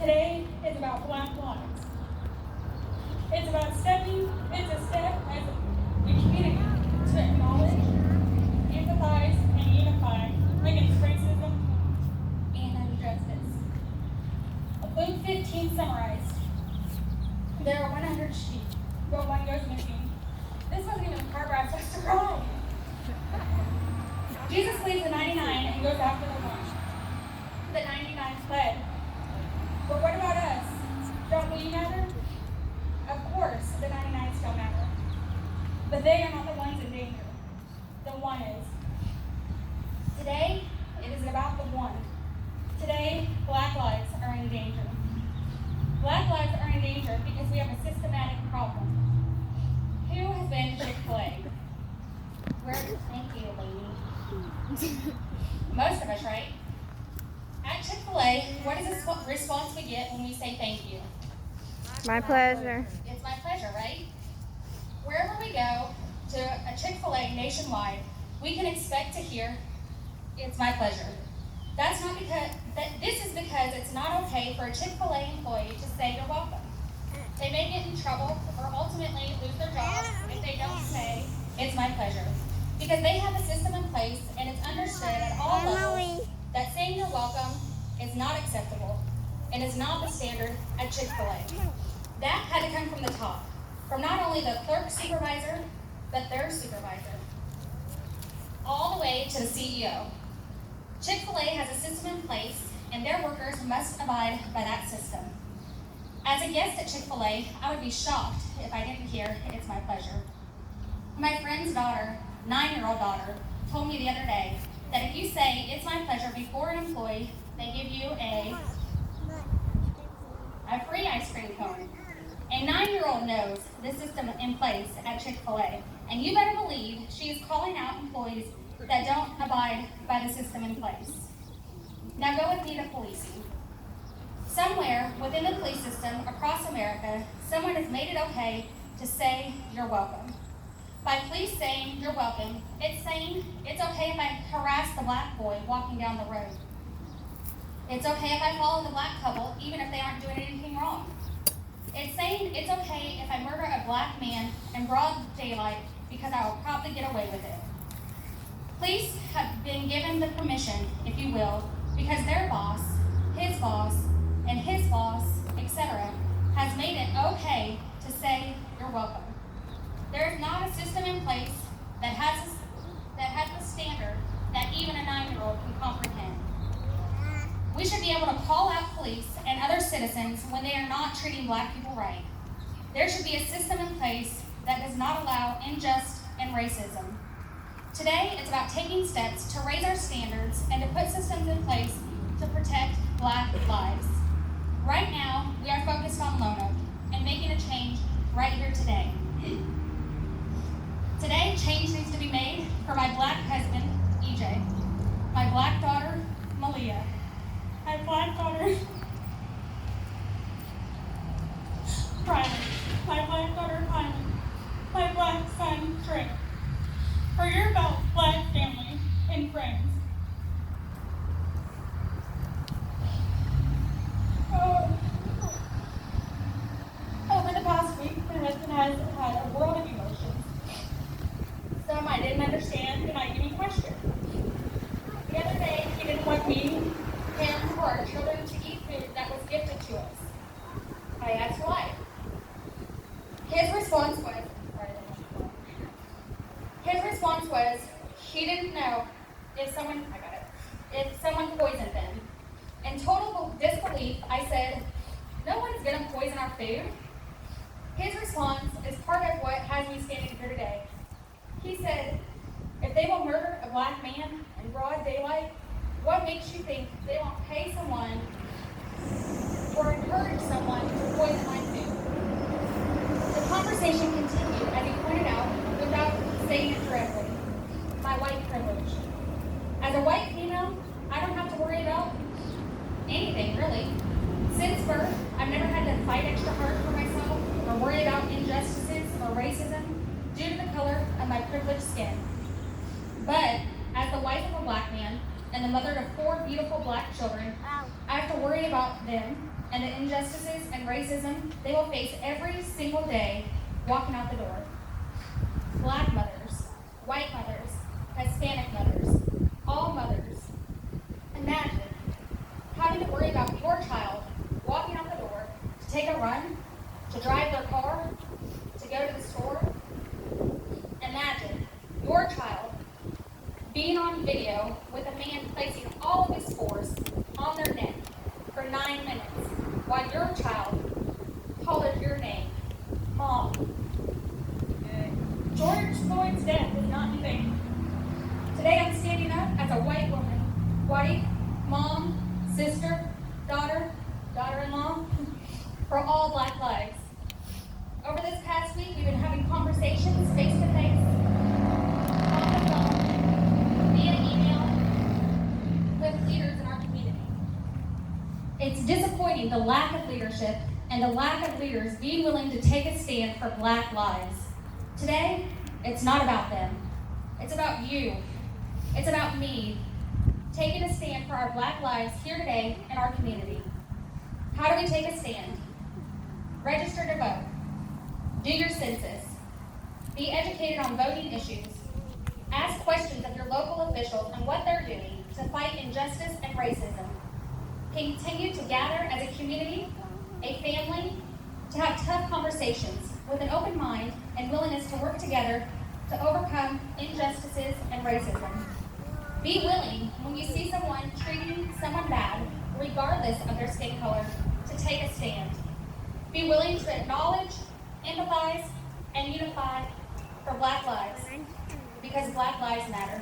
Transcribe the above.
Today is about Black lives. It's about it's a step as a community to acknowledge, empathize, and unify against racism and injustice. Luke 15 summarized, there are 100 sheep, but one goes missing. This wasn't even the part where I was supposed to cry. Jesus leaves the 99 and goes after the one. The 99 fled. But what about us? Don't we matter? Of course, the 99 still matter. But they are not the ones in danger. The one is. Today, it is about the one. Today, Black lives are in danger. Black lives are in danger because we have a systematic problem. Who has been to Chick-fil-A? Thank you, lady. Most of us, right? At Chick-fil-A, what is the response we get when we say thank you? My pleasure. It's my pleasure, right? Wherever we go to a Chick-fil-A nationwide, we can expect to hear, it's my pleasure. This is because it's not okay for a Chick-fil-A employee to say you're welcome. They may get in trouble or ultimately lose their job if they don't say, it's my pleasure. Because they have a system in place and it's understood at all levels that saying you're welcome is not acceptable and is not the standard at Chick-fil-A. That had to come from the top, from not only the clerk supervisor, but their supervisor, all the way to the CEO. Chick-fil-A has a system in place and their workers must abide by that system. As a guest at Chick-fil-A, I would be shocked if I didn't hear, it's my pleasure. My friend's daughter, 9-year-old daughter, told me the other day that if you say, it's my pleasure before an employee, they give you a free ice cream cone. A 9-year-old knows the system in place at Chick-fil-A, and you better believe she is calling out employees that don't abide by the system in place. Now go with me to policing. Somewhere within the police system across America, someone has made it okay to say you're welcome. By police saying you're welcome, it's saying it's okay if I harass the black boy walking down the road. It's okay if I follow the black couple, even if they aren't doing anything wrong. It's saying it's okay if I murder a black man in broad daylight because I will probably get away with it. Police have been given the permission, if you will, because their boss, and his boss, etc., has made it okay to say you're welcome. There is not a system in place that has the standard that even a 9-year-old can comprehend. We should be able to call out police and other citizens when they are not treating black people right. There should be a system in place that does not allow injustice and racism. Today, it's about taking steps to raise our standards and to put systems in place to protect black lives. Right now, we are focused on Lonoke and making a change right here today. Today, change needs to be made for my black husband, EJ, my black daughter, Malia, my black daughter, Riley, my black daughter, Kylie, my black son, Trey, for your black family and friends. Over the past week, my husband has had a world of emotions. Some I didn't understand and I even questioned. The other day, he didn't want him, or our children to eat food that was gifted to us. I asked why. His response was, he didn't know if someone poisoned them. In total disbelief, I said, no one is going to poison our food. His response is part of what has me standing here today. He said, if they will murder a black man in broad daylight, what makes you think they won't pay someone or encourage someone to poison my food? The conversation continued as he pointed out, without saying it directly, my white privilege. As a white female, I don't have to worry about anything, really. Since birth, I've never had to fight extra hard for myself or worry about injustices or racism due to the color of my privileged skin. But as the wife of a black man, and the mother of 4 beautiful black children, I have to worry about them and the injustices and racism they will face every single day walking out the door. Black mothers, white mothers, Hispanic mothers, all mothers. Imagine having to worry about your child walking out the door to take a run, to drive their car, to go to the store. Imagine your child being on video with a man placing all of his force on their neck for 9 minutes while your child hollers your name, Mom. George Floyd's death is not in vain. Today I'm standing up as a white woman, wife, mom, sister, daughter, daughter-in-law, for all Black lives. Over this past week, we've been having conversations face-to-face, on the phone, via email, with leaders in our community. It's disappointing the lack of leadership and the lack of leaders being willing to take a stand for Black lives. Today, it's not about them. It's about you. It's about me, taking a stand for our Black lives here today in our community. How do we take a stand? Register to vote. Do your census. Be educated on voting issues. Ask questions of your local officials and what they're doing to fight injustice and racism. Continue to gather as a community, a family, to have tough conversations with an open mind and willingness to work together to overcome injustices and racism. Be willing, when you see someone treating someone bad, regardless of their skin color, to take a stand. Be willing to acknowledge, empathize, and unify for Black lives, because Black lives matter.